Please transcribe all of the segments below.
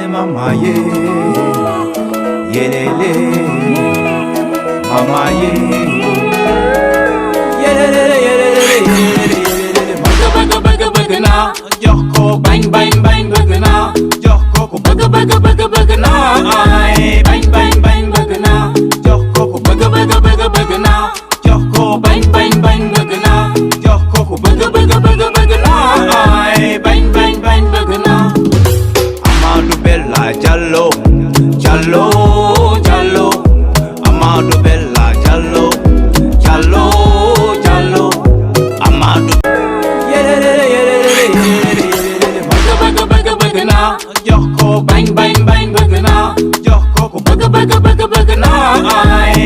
mama ye, yelele, mama ye, yelele, bëgg naa jox ko bañ bang bëgg naa jox ko ku bëgg naa ay bañ bëgg naa jox ko ku bëgg naa jox ko bañ bëgg naa jox ko ku bëgg naa ay bañ bëgg naa Amadou Bella Diallo Amadou Bella Diallo Amadou bëgg naa jox ko bañ bëgg naa jox ko ku bëgg naa ay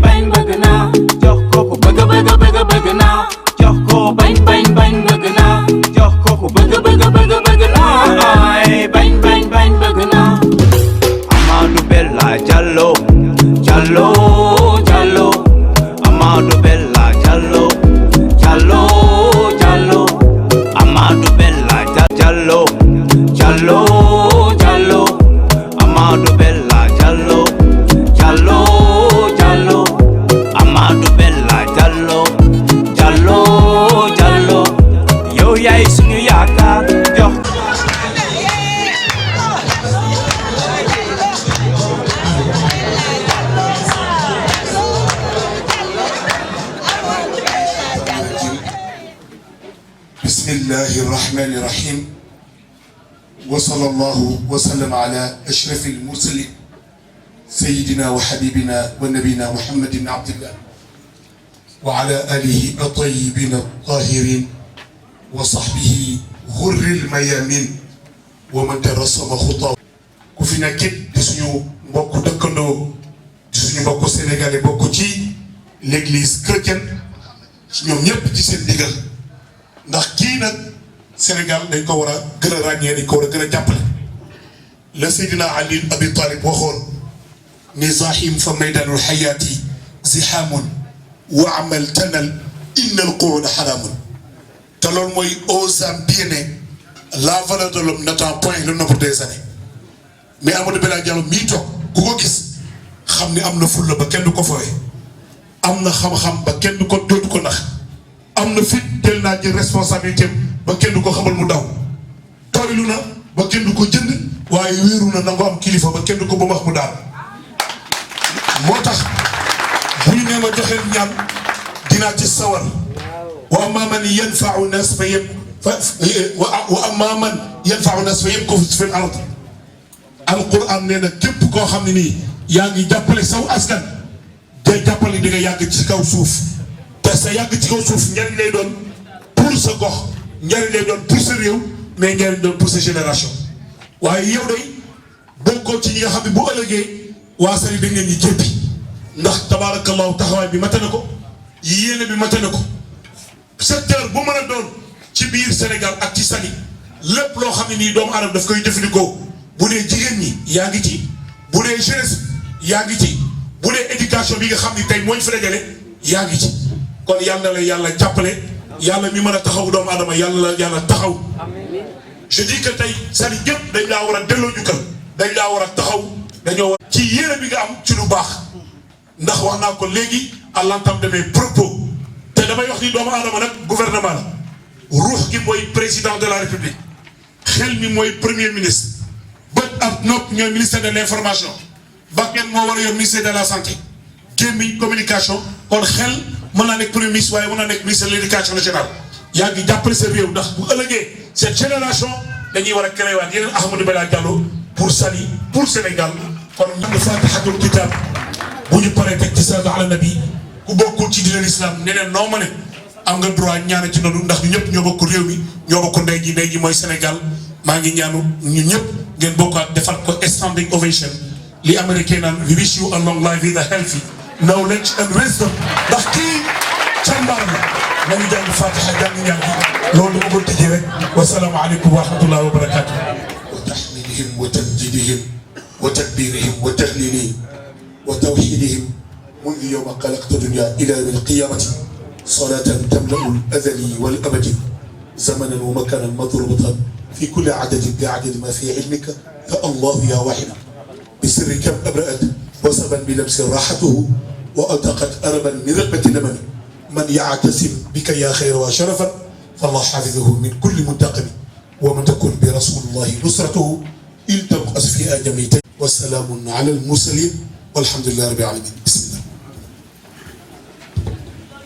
bañ bëgg naa jox ko ku bëgg naa jox ko bañ bëgg naa jox ko ku bëgg naa ay bañ bëgg naa Amadou Bella Diallo Amadou Bella Diallo Amadou Bella Diallo Amadou Bella Diallo Amadou Bella Diallo yow yaay suñu yaakaar jox bismillahi rahmani rahim wa sallallahu wa sallam ala ashrafil mursalin sayyidina wa habibina wa nabina muhammadin abdillah wa ala alihi at-tayyibin at-tahirin wa sahbihi ghurril mayamin wa man tarassama khutaw ku fi nekkit di suñu mbokku dëkkandoo di suñu mbokku sénégalais bokku ci l'église chrétienne ñoom ñëpp ci seen digal ndax kii nag Sénégal dañ ko war a gën a ràññee dañ ko war a gën a jàppale la Seydina Ali Abi Talib waxoon ni zahim fa maydanul hayati zihamun wa amal tanal innal qu'uda haramun te loolu mooy osam bien la valeur de l'homme n'attend point le nombre des années mais Amadou Bella Diallo mii toog ku ko gis xam ni am na fulla ba kenn du ko fooye am na xam-xam ba kenn du ko dootu ko nax am na fit jël naa jël responsabilité ba kenn du ko xamal mu daw tooylu na ba kenn du ko jënd waaye wéeru na nangoo am kilifa ba kenn du ko ba max mu daal moo tax bu ñu nee ma joxe ñaan dinaa ci sawar wa amma man yanfa'u nas fa yem wa amma man yanfa'u nas fa yamkuth fil ard alquran nee na képp koo xam ne nii yaa ngi jàppale saw askan te jàppale di nga yàgg ci kaw suuf te sa yàgg ci kaw suuf njariñ lay doon pour sa gox njariñ lay doon pour sa réew mais njariñ doon pour sa génération waaye yow day bokkoo ci ñi nga xam ne bu ëllëgee waa sari dañ leen ñi jéppi ndax tabaarakallahu taxawaay bi mate na ko yéene bi mate na ko secteur bu mën a doon ci biir Sénégal ak ci sali lépp loo xam ne nii doomu aadama daf koy jëfandikoo bu dee jigéen ñi yaa ngi ci bu dee jeunesse yaa ngi ci bu dee éducation bi nga xam ni tey mooñ fi dajale yaa ngi ci kon yàlla la yàlla jàppale yàlla mi mën a taxaw doomu aadama yàlla la yàlla taxaw je dis que tey sali gépp dañ laa war a delloo jukkal dañ laa war a taxaw dañoo war ci yéene bi nga am ci lu baax ndax wax naa ko léegi à l'entame de mes propos te damay wax ni doomu aadama nag gouvernement la ruux gi mooy président de la république xel mi mooy premier ministre bët ak nopp ñooy ministère de l'information bakken moo war a yor ministère de la santé gémmiñ communication kon xel mën naa nekk premier ministre waaye mën naa nekk ministère de l'éducation nationale yaa ngi jàppale sa réew ndax bu ëllëgee cette génération dañuy war a créé waat yeneen Ahmadou Bella Diallo pour Saly pour Sénégal kon ñu fatihatul kitab bu ñu paree teg ci salaatu ala nabi ku bokkul ci diine l'islam neneen noo ma ne am nga droit ñaana ci noonu ndax ñu ñëpp ñoo bokk réew mi ñoo bokk ndey ji mooy Sénégal maa ngi ñaanu ñu ñëpp ngeen bokkaat defal ko standing ovation li américain naan we wish you a long life with a healthy knowledge and wisdom ndax kii càmbaar la nañu jàng fatiha jàng ñaan gi loolu dama ko tëjee rek wasalaamu aleykum wa rahmatullahi wa barakatuh wa tahmidihim wa tamjidihim wa takbirihim wa tahlilihim wa tawhidihim منذ يوم خلقت الدنيا إلى يوم القيامة صلاة تملأ الأزلي والأبدي زمنا ومكانا مضروبة في كل عدد بعدد ما في علمك يا الله يا واحد بسر كم أبرأت وسبا بلمس راحته وأدقت أربا من رغبة لمن من يعتصم بك يا خير وشرفا فالله حافظه من كل منتقم ومن تكون برسول الله نصرته التبقس في آدميته والسلام على المرسلين والحمد لله رب العالمين بسم الله.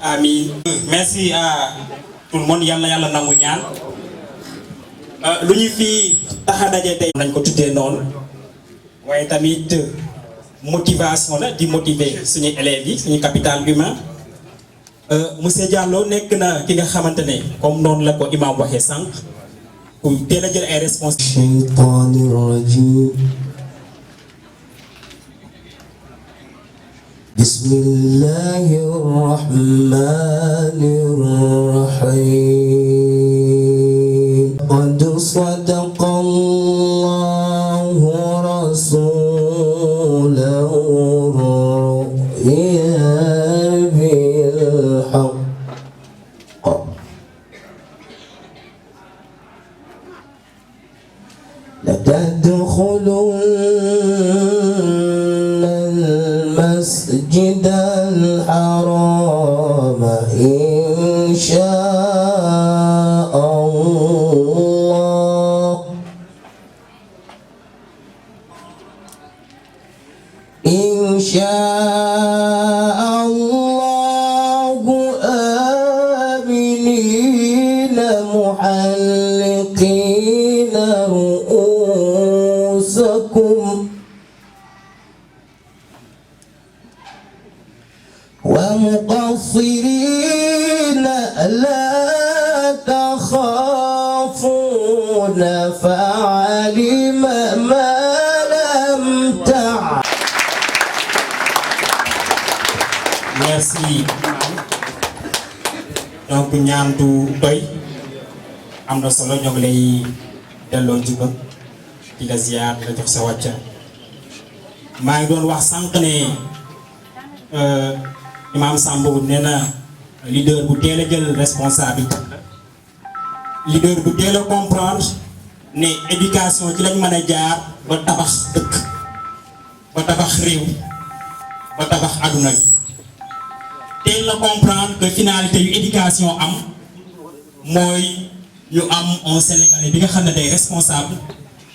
Amin. Merci à tout le monde. Yàlla nangu ñaan. Lu ñu fi tax a daje tey nañ ko tuddee noonu waaye tamit motivation la di motiver suñu élèves yi suñu capital humain. Monsieur Diallo nekk na ki nga xamante ne comme noonu la ko imam waxee sànq ku teel a jël ay responsabilités. بسم الله الرحمن الرحيم قد صدق الله رسوله الرؤيا بالحق لتدخلن المسجد الحرام إن شاء الله إن شاء الله آمنين محلقين رؤوسكم ومقصرين لا تخافون فعلم ما لم تعلم. Merci. Donc ñaan du doy am na solo ñoo ngi lay delloo njukkal di la ziar di la jox sa wàcca maa ngi doon wax sànq ne Imam Sambou nee na leader bu teel a jël responsabilité leader bu teel a comprendre ne éducation ci lañ mën a jaar ba tabax dëkk ba tabax réew ba tabax aduna bi teel a comprendre que finalité yu éducation am mooy ñu am un sénégalais bi nga xam ne day responsable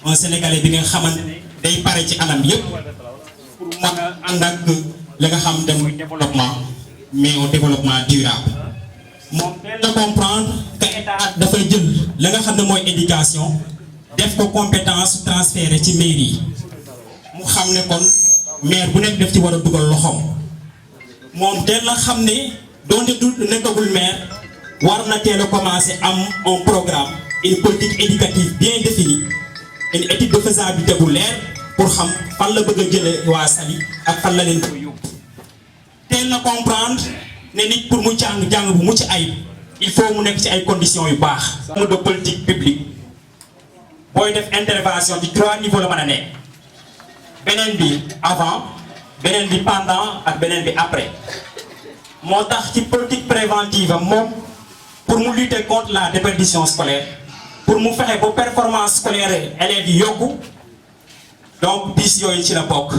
un sénégalais bi nga xamante ne day pare ci anam yépp pour mën a ànd ak la nga xam ne muy développement mais au développement durable moom teel a comprendre que état dafay jël la nga xam ne mooy éducation def ko compétence transféré ci mairie yi mu xam ne kon maire bu nekk def ci war a dugal loxoom moom teel a xam ne donte du nekkagul maire war na teel a commencer am un programme une politique éducative bien définie une étude de faisabilité bu leer pour xam fan la bëgg a jëlee waa Saly ak fan la leen koy yóbbu teel na comprendre ne nit pour mu jàng bu mucc ayib il faut mu nekk ci ay conditions yu baax. de politique publique booy def intervention ci 3 niveaux la mën a nekk beneen bi avant beneen bi pendant ak beneen bi après moo tax ci politique préventive am moom pour mu lutter contre la déperdition scolaire pour mu fexe ba performance scolaire élèves yi yokku donc bis yooyu ci la bokk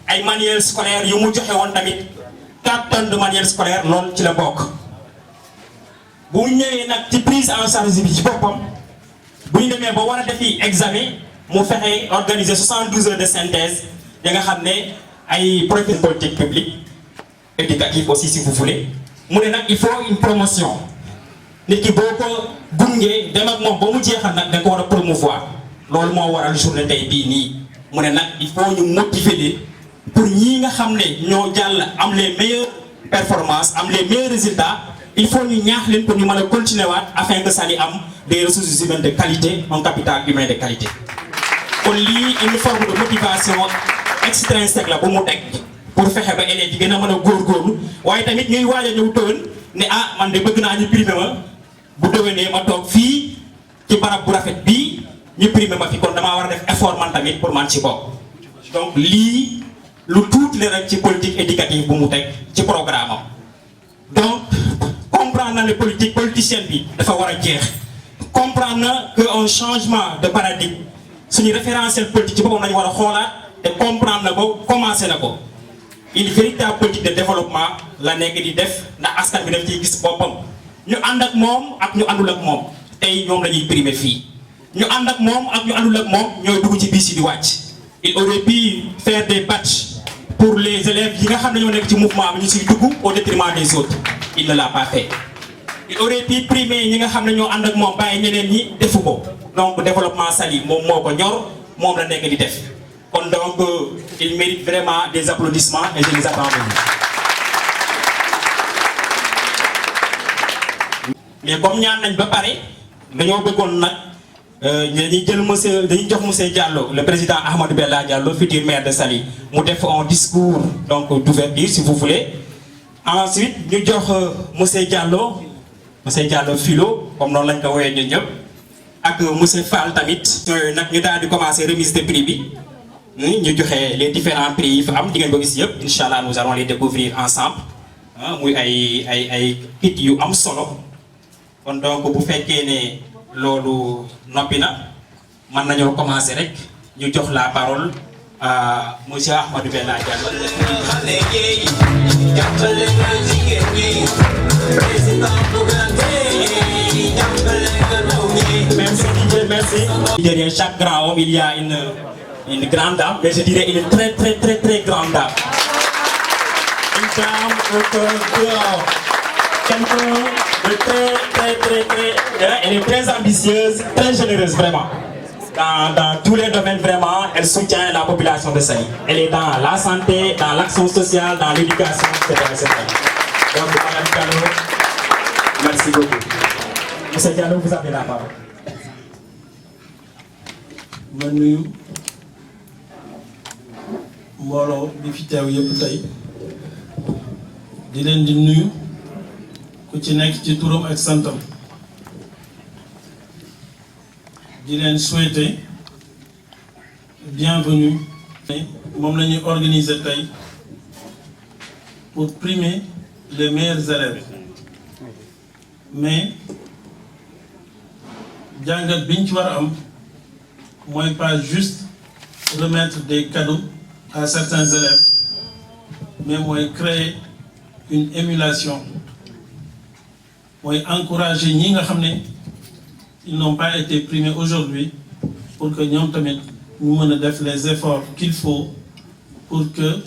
ay manuels scolaires yu mu joxe woon tamit 4 tonnes de manuels scolaires loolu ci la bokk bu ñu ñëwee nag ci prise en charge bi ci boppam bu ñu demee ba war a defi examen mu fexe organiser 72 heures de synthèse ya nga xam ne ay professeurs politique publique éducative aussi si vous voulez mu ne nag il faut une promotion nit ki boo ko gungee dem ak moom ba mu jeexal nag da nga ko war a promouvoir loolu moo waral journée tey bii nii mu ne nag il faut ñu motiver leen pour ñii nga xam ne ñoo jàll am les meilleures performances am les meilleurs résultats il faut ñu ñaax leen pour ñu mën a continuer waat afin que Saly am des ressources humaines de qualité un capital humain de qualité. kon lii une forme de motivation extrinsèque la bu mu teg pour fexe ba élèves yi gën a mën a góorgóorlu waaye tamit ñuy waaj a ñëw tëwën ne ah man de bëgg naa ñu primer ma bu déwénee ma toog fii ci barab bu rafet bii ñu primer ma fi kon damaa war a def effort man tamit pour man ci bopp. donc lii lu tuuti la rek ci politique éducative bu mu teg ci programme am donc comprendre na ne politique politicienne bi dafa war a jeex comprendre na que un changement de paradigme suñu référentiel politique ci boppam nañu war a xoolaat te comprendre na ko commencé na ko une véritable politique de développement la nekk di def ndax askan bi daf ciy gis boppam ñu ànd ak moom ak ñu àndul ak moom tey ñoom la ñuy primer fii ñu ànd ak moom ak ñu àndul ak moom ñooy dugg ci bis yi di wàcc. Il aurait pu faire des badges pour les élèves yi nga xam ne ñoo nekk ci mouvement bi ñu siy dugg au détriment des autres il ne l'a pas fait. Il aurait pu primer ñi nga xam ne ñoo ànd ak moom bàyyi ñeneen ñi defu ko donc développement Saly moom moo ko ñor moom la nekk di def kon donc il mérite vraiment des applaudissements et je les attends. Mais comme ñaan nañ ba pare dañoo bëggoon nag dañuy jox monsieur Diallo le président Ahmadou Bella Diallo futur maire de Saly mu def un discours donc d'ouverture si vous voulez. Ensuite ñu jox monsieur Diallo Philo comme noonu lañ ko woowee ñun ñëpp ak monsieur Fall tamit yooyu nag ñu daal di commencer remise de prix bi ñu joxe les différents prix yi fa am di ngeen ko gis yëpp incha allah nous allons les découvrir ensemble muy ay kit yu am solo kon donc bu fekkee ne loolu noppi na mën nañoo commencer rek ñu jox la parole à monsieur Ahmadou Bella Diallo. Merci Didier, merci. Derrière chaque grand homme il y a une grande dame, mais je dirais une très grande dame. Une dame quelqu'un de très, elle est très ambitieuse, très généreuse vraiment. Dans tous les domaines vraiment, elle soutient la population de Saly. Elle est dans la santé, dans l'action sociale, dans l'éducation, etc. Donc Madame Diallo, merci beaucoup. Monsieur Diallo, vous avez la parole. ma nuyu mbooloo bi fi teew yëpp tey di leen di nuyu ku ci nekk ci turam ak santam di leen souhaiter bienvenue moom la ñuy organiser tey pour primer les meilleurs élèves mais jàngat biñ ci war a am mooy pas juste remettre des cadeaux à certains élèves mais mooy créer une émulation mooy encourager ñi nga xam ne ils n'ont pas été primés aujourd'hui pour que ñoom tamit ñu mën a def les efforts qu'il faut pour que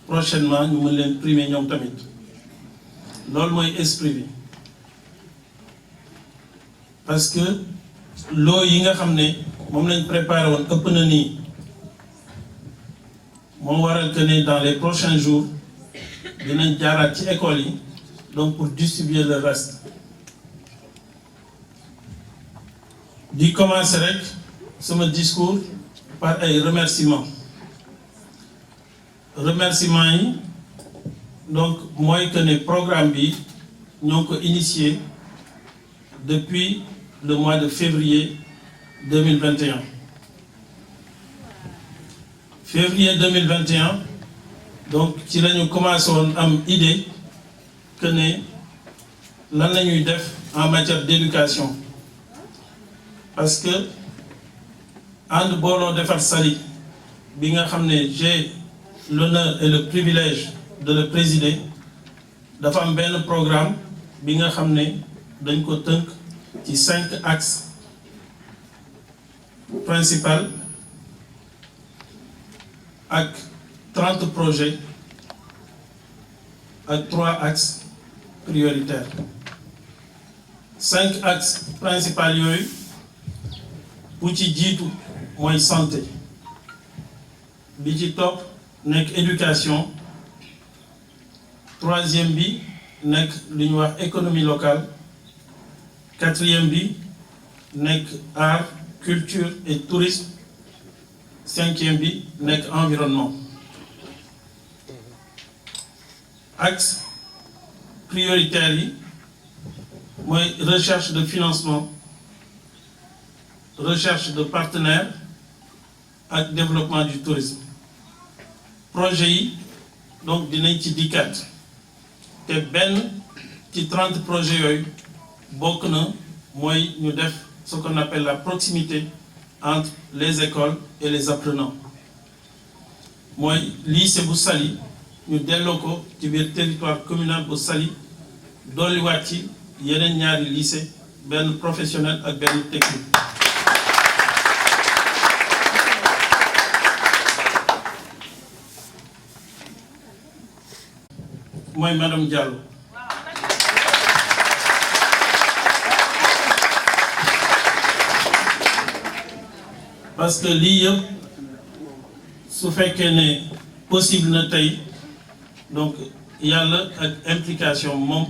prochainement ñu mën leen primer ñoom tamit loolu mooy esprit bi parce que loo yi nga xam ne moom lañ préparé woon ëpp na nii moo waral que ne dans les prochains jours dinañ jaaraat ci école yi donc pour distribuer le reste di commencer rek sama discours par ay remerciements yi donc mooy que ne programme bi ñoo ko initié depuis le mois de février 2021. Février 2021 donc ci la ñu commencé woon am idée que ne lan la ñuy def en matière d'éducation parce que ànd booloo defar Saly bi nga xam ne j'ai l'honneur et le privilège de le présider dafa am benn programme bi nga xam ne dañ ko tënk ci 5 axes principaux ak 30 projets ak 3 axes prioritaires 5 axes principaux yooyu bu ci jiitu mooy santé bi ci topp nekk éducation troisième bi nekk lu ñuy wax économie locale quatrième bi nekk art culture et tourisme cinquième bi nekk environnement axe prioritaire yi mooy recherche de financement recherche de partenaires ak développement du tourisme projet yi donc dinañ ci dikkaat te benn ci 30 projets yooyu bokk na mooy ñu def ce qu'on appelle la proximité entre les écoles et les apprenants. mooy lycée bu Saly ñu delloo ko ci biir territoire communal bu Saly dolliwaat ci yeneen ñaari lycée benn professionnel ak benn technique. mooy madame Diallo. parce que lii yëpp su fekkee ne possible na tey donc yàlla ak implication moom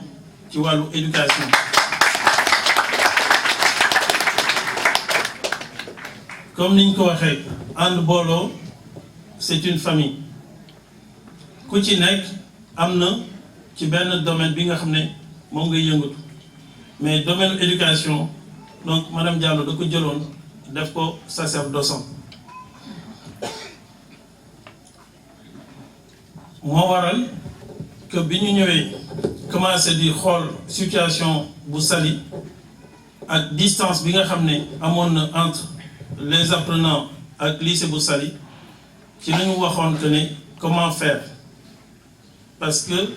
ci wàllu éducation. comme niñ ko waxee ànd booloo c'est une famille ku ci nekk am na ci benn domaine bi nga xam ne moom ngay yëngatu mais domaine éducation donc madame Diallo da ko jëloon def ko sacerdoce moo waral que bi ñu ñëwee commencé di xool situation bu Saly ak distance bi nga xam ne amoon na entre les apprenants ak lycée bu Saly ci la ñu waxoon que ne comment faire parce que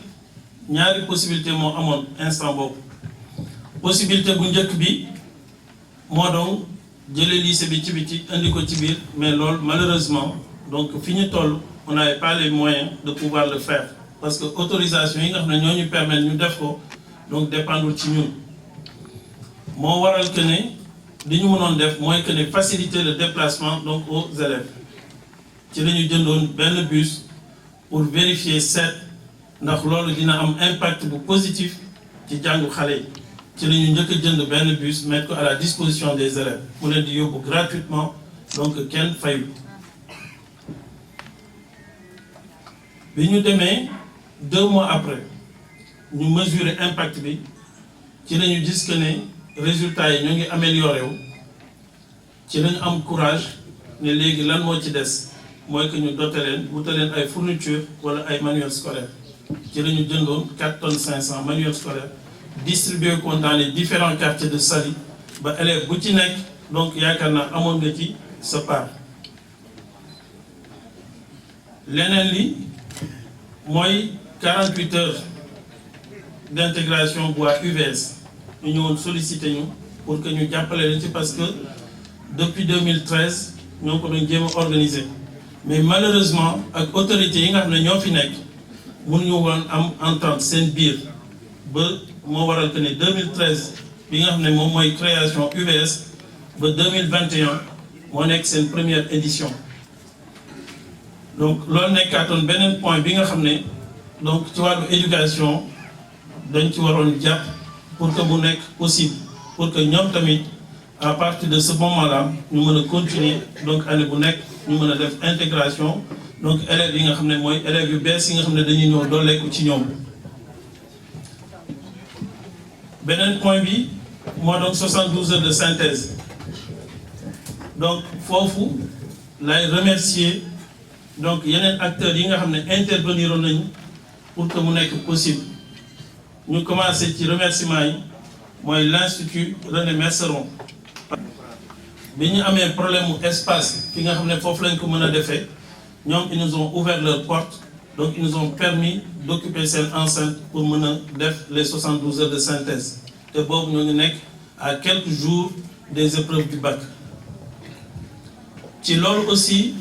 ñaari possibilité moo amoon instant boobu possibilité bu njëkk bi moo doon jëlee lycée bi ci biti indi ko ci biir mais loolu malheureusement donc fi ñu toll on n'avait pas les moyens de pouvoir le faire parce que autorisation yi nga xam ne ñoo ñu permettre ñu def ko donc dépendul ci ñun moo waral que ne li ñu mënoon def mooy que ne faciliter le déplacement donc aux élèves ci la ñu jëndoon benn bus pour vérifier seet ndax loolu dina am impact bu positif ci jàngu xale yi ci la ñu njëkk a jënd benn bus mettre ko à la disposition des élèves mu leen di yóbbu gratuitement donc kenn fayu. bi ñu demee 2 mois après ñu mesurer impact bi ci la ñu gis que ne résultats yi ñoo ngi amélioré wu ci la ñu am courage ne léegi lan moo ci des mooy que ñu doté leen wutal leen ay fournitures wala ay manuels scolaires ci la ñu jëndoon 4 tonnes 500 manuels scolaires distribué ko dans les différents quartiers de Saly ba élève bu ci nekk donc yaakaar naa amoon nga ci sa part. leneen li mooy 48 heures d'intégration bu waa UVS ñu ñëwoon sollicité ñu pour que ñu jàppale leen ci parce que depuis 2013 ñoo ko doon jéem a organiser mais malheureusement ak autorités yi nga xam ne ñoo fi nekk mënuñu woon am entente seen biir ba moo waral que ne 2013 bi nga xam ne moom mooy création UVS ba 2021 moo nekk seen première édition. donc loolu nekkaatoon beneen point bi nga xam ne donc ci wàllu éducation dañ ci waroon jàpp pour que mu nekk possible pour que ñoom tamit à partir de ce moment-là ñu mën a continuer donc année bu nekk ñu mën a def intégration donc élèves yi nga xam ne mooy élèves yu bees yi nga xam ne dañuy ñëw dooleeku ci ñoom. beneen point bi moo donc 72 heures de synthèse donc foofu lay remercier donc yeneen acteurs yi nga xam ne intervenir nañu pour que mu nekk possible ñu commencé ci remerciement yi mooy l'Institut René Merceron bi ñu amee problème mu espace fi nga xam ne foofu lañ ko mën a defee ñoom ils nous ont ouvert leurs portes donc ils nous ont permis d'occuper cette enceinte pour mën a def les 72 heures de synthèse te boobu ñoo ngi nekk à quelques jours des épreuves du bac ci loolu aussi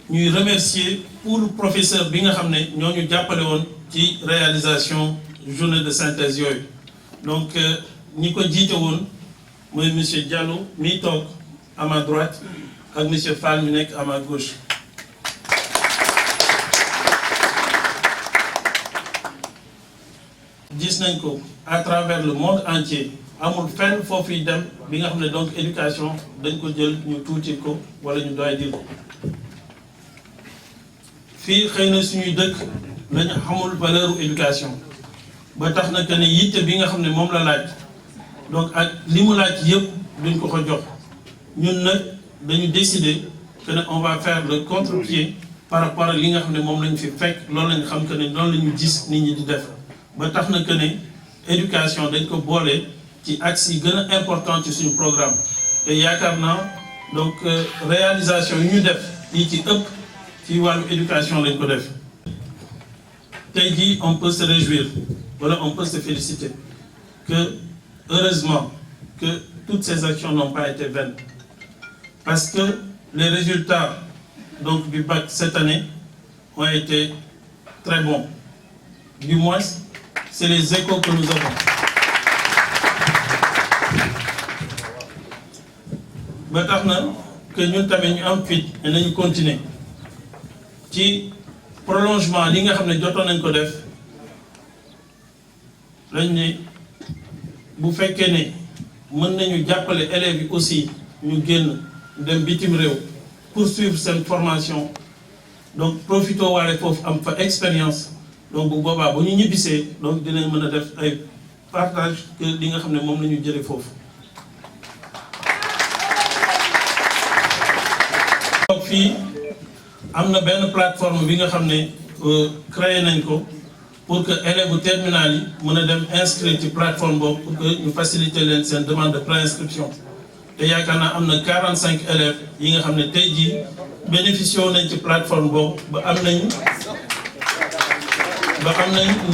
ñuy remercier pour le professeur bi nga xam ne ñoo ñu jàppale woon ci réalisation journée de synthèse yooyu donc ñi ko jiite woon mooy monsieur Diallo mi toog à ma droite ak monsieur Fall mi nekk à ma gauche. gis nañ ko à travers le monde entier amul fenn foofu yi dem bi nga xam ne donc éducation dañ ko jël ñu tuuti ko wala ñu doy dir ko fii xëy na suñuy dëkk lañu xamul valeur éducation ba tax na que ne yitte bi nga xam ne moom la laaj donc ak li mu laaj yëpp duñ ko ko jox ñun nag dañu décider que ne on va faire le contre-pied par rapport ak li nga xam ne moom lañu fi fekk loolu lañu xam que ne noonu la ñu gis nit ñi di def ba tax na que ne éducation dañ ko boole ci axes yi gën a important ci suñu programme et yaakaar naa donc réalisation yu ñu def yi ci ëpp ci wàllu éducation lañ ko def tey jii on peut se réjouir wala on peut se féliciter que heureusement que toutes ces actions n'ont pas été vaines parce que les résultats donc du bac cette année ont été très bons. Du moins, c'est les échos que nous avons. ba tax na que ñun tamit ñu am fit et nañu continuer ci prolongement li nga xam ne jotoon nañ ko def lañ ne bu fekkee ne mën nañu jàppale élèves yi aussi ñu génn dem bitim réew poursuivre seen formation donc profito waale foofu am fa expérience donc bu boobaa bu ñu ñibbisee donc dinañ mën a def ay partage que li nga xam ne moom la ñu jëlee foofu. donc fii am na benn plateforme bi nga xam ne créé nañ ko pour que élèves bu terminal yi mën a dem inscrire ci plateforme boobu pour que ñu faciliter leen seen demande de préinscription te yaakaar naa am na 45 élèves yi nga xam ne tey jii bénéficié nañ ci plateforme boobu ba am nañ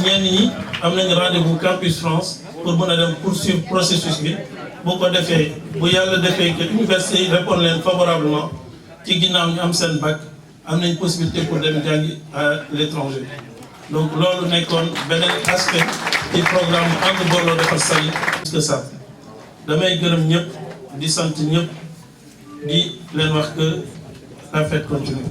ñenn ñi am nañ rendez-vous Campus France pour mën a dem poursuivre processus bi bu ko defee bu yàlla defee que université yi répondre leen favorablement ci ginnaaw ñu am seen bac am nañ possibilité pour dem jàngi à l'étranger donc loolu nekkoon beneen aspect ci programme ànd booloo defar Saly. plus que ça damay gërëm ñëpp di sant ñëpp di leen wax que la fête continue.